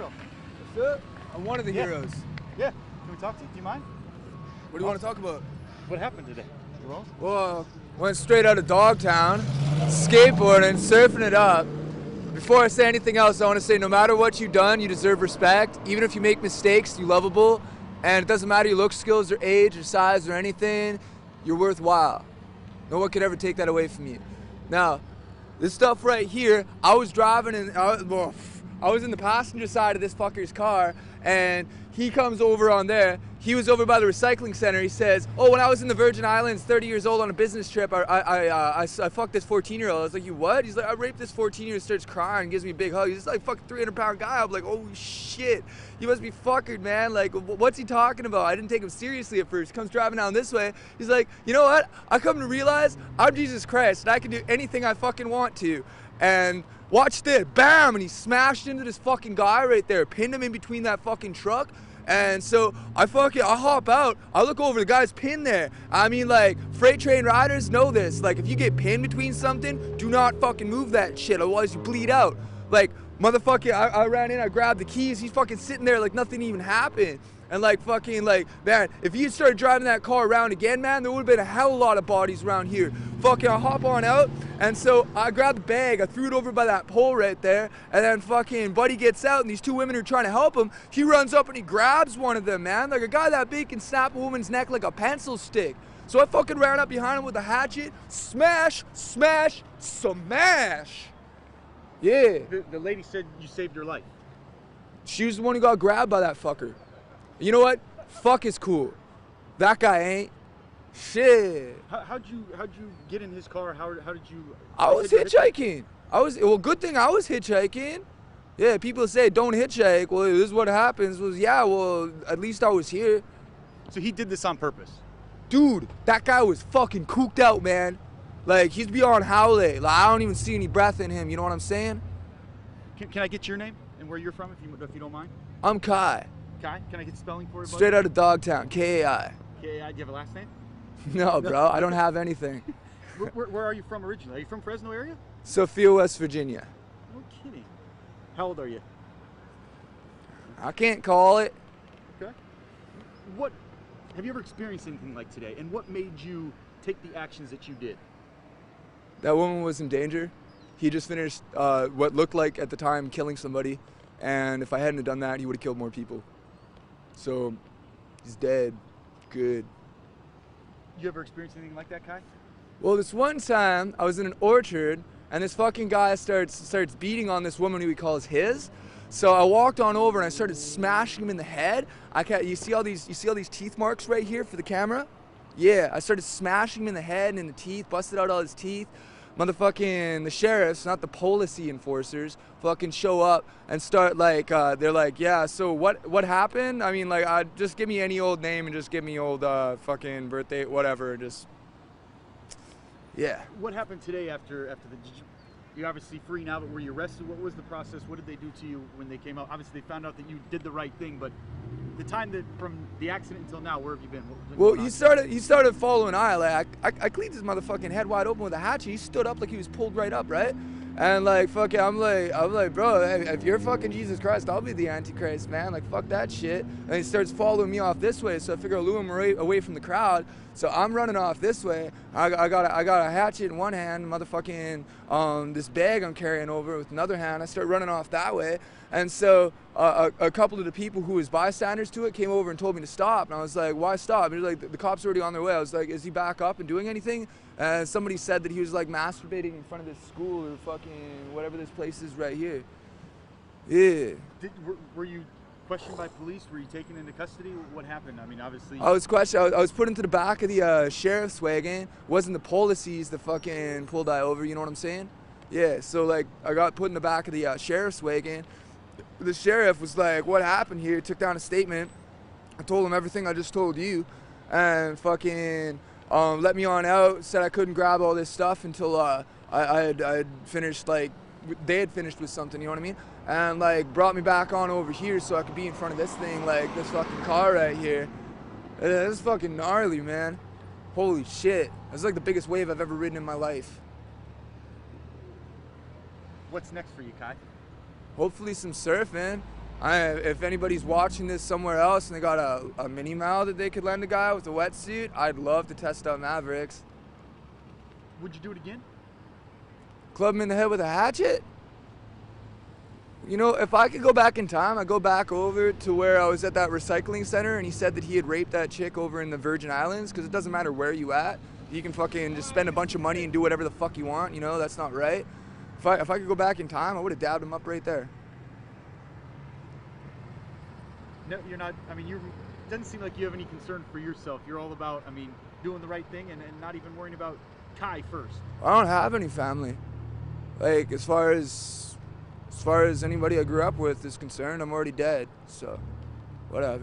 What's up? I'm one of the heroes. Yeah. Can we talk to you? Do you mind? What do you want to talk about? What happened today? Well, went straight out of Dogtown, skateboarding, surfing it up. Before I say anything else, I want to say no matter what you've done, you deserve respect. Even if you make mistakes, you're lovable. And it doesn't matter your look, skills, or age, or size, or anything, you're worthwhile. No one could ever take that away from you. Now, this stuff right here, I was driving and I was in the passenger side of this fucker's car, and he comes over on there. He was over by the recycling center. He says, "Oh, when I was in the Virgin Islands, 30 years old on a business trip, I fucked this 14-year-old." I was like, "You what?" He's like, "I raped this 14-year-old." Starts crying, gives me a big hug. He's like fucking 300-pound guy. I'm like, "Oh shit, you must be fuckered, man. Like, what's he talking about?" I didn't take him seriously at first. Comes driving down this way. He's like, "You know what? I come to realize I'm Jesus Christ, and I can do anything I fucking want to." And watch this, bam, and he smashed into this fucking guy right there, pinned him in between that fucking truck. And so I hop out, I look over, the guy's pinned there. I mean, like, freight train riders know this. Like, if you get pinned between something, do not fucking move that shit, otherwise you bleed out. Like, motherfucker, I ran in, I grabbed the keys, he's fucking sitting there like nothing even happened. And like fucking like, man, if you started driving that car around again, man, there would have been a hell of a lot of bodies around here. Fucking I hop on out, and so I grabbed the bag, I threw it over by that pole right there, and then fucking buddy gets out, and these two women are trying to help him. He runs up and he grabs one of them, man. Like a guy that big can snap a woman's neck like a pencil stick. So I fucking ran up behind him with a hatchet, smash, smash, smash. Yeah. The lady said you saved her life. She was the one who got grabbed by that fucker. You know what? Fuck is cool. That guy ain't. Shit. How'd you get in his car? How did you? I was hitchhiking. Well, good thing I was hitchhiking. Yeah, people say don't hitchhike. Well, this is what happens. Yeah, well, at least I was here. So he did this on purpose? Dude, that guy was fucking cooked out, man. Like, he's beyond howley. Like, I don't even see any breath in him, you know what I'm saying? Can I get your name and where you're from, if you don't mind? I'm Kai. Kai? Can I get spelling for you, buddy? Straight out of Dogtown, K-A-I. K-A-I, do you have a last name? No, bro, I don't have anything. Where are you from originally? Are you from Fresno area? Sophia, West Virginia. No kidding. How old are you? I can't call it. Okay. Have you ever experienced anything like today? And what made you take the actions that you did? That woman was in danger. He just finished what looked like at the time killing somebody. And if I hadn't have done that, he would have killed more people. So, he's dead. Good. You ever experienced anything like that, Kai? Well, this one time, I was in an orchard, and this fucking guy starts beating on this woman who he calls his. So I walked on over and I started smashing him in the head. You see all these teeth marks right here for the camera? Yeah, I started smashing him in the head and in the teeth, busted out all his teeth. Motherfucking the sheriffs, not the policy enforcers, fucking show up and start like, they're like, yeah, so what happened? I mean, like, just give me any old name and just give me old fucking birthday, whatever, just, yeah. What happened today after you're obviously free now, but were you arrested? What was the process? What did they do to you when they came out? Obviously, they found out that you did the right thing, but the time that from the accident until now, where have you been? Well, he started following I cleaned his motherfucking head wide open with a hatchet. He stood up like he was pulled right up, right? And like, fuck it, I'm like, bro, if you're fucking Jesus Christ, I'll be the Antichrist, man. Like, fuck that shit. And he starts following me off this way, so I figure I'll lure him away from the crowd. So I'm running off this way. I got a hatchet in one hand, motherfucking this bag I'm carrying over with another hand. I start running off that way. And so a couple of the people who was bystanders to it came over and told me to stop. And I was like, why stop? And like, the cops are already on their way. I was like, is he back up and doing anything? And somebody said that he was like masturbating in front of this school or fucking whatever this place is right here. Yeah. Were you questioned by police? Were you taken into custody? What happened? I mean, obviously. I was questioned. I was put into the back of the sheriff's wagon. It wasn't the policies that fucking pulled I over, you know what I'm saying? Yeah, so like, I got put in the back of the sheriff's wagon. The sheriff was like, what happened here? Took down a statement. I told him everything I just told you. And fucking let me on out, said I couldn't grab all this stuff until I had finished, like, they had finished with something, you know what I mean? And like, brought me back on over here so I could be in front of this thing, like this fucking car right here. This is fucking gnarly, man. Holy shit. That's like the biggest wave I've ever ridden in my life. What's next for you, Kai? Hopefully some surfing. If anybody's watching this somewhere else and they got a mini Mal that they could lend a guy with a wetsuit, I'd love to test out Mavericks. Would you do it again? Club him in the head with a hatchet? You know, if I could go back in time, I'd go back over to where I was at that recycling center and he said that he had raped that chick over in the Virgin Islands, because it doesn't matter where you at. You can fucking just spend a bunch of money and do whatever the fuck you want, you know, that's not right. If I could go back in time, I would have dabbed him up right there. No, you're not. I mean, it doesn't seem like you have any concern for yourself. You're all about, I mean, doing the right thing and not even worrying about Kai first. I don't have any family. Like, as far as anybody I grew up with is concerned, I'm already dead. So, whatever.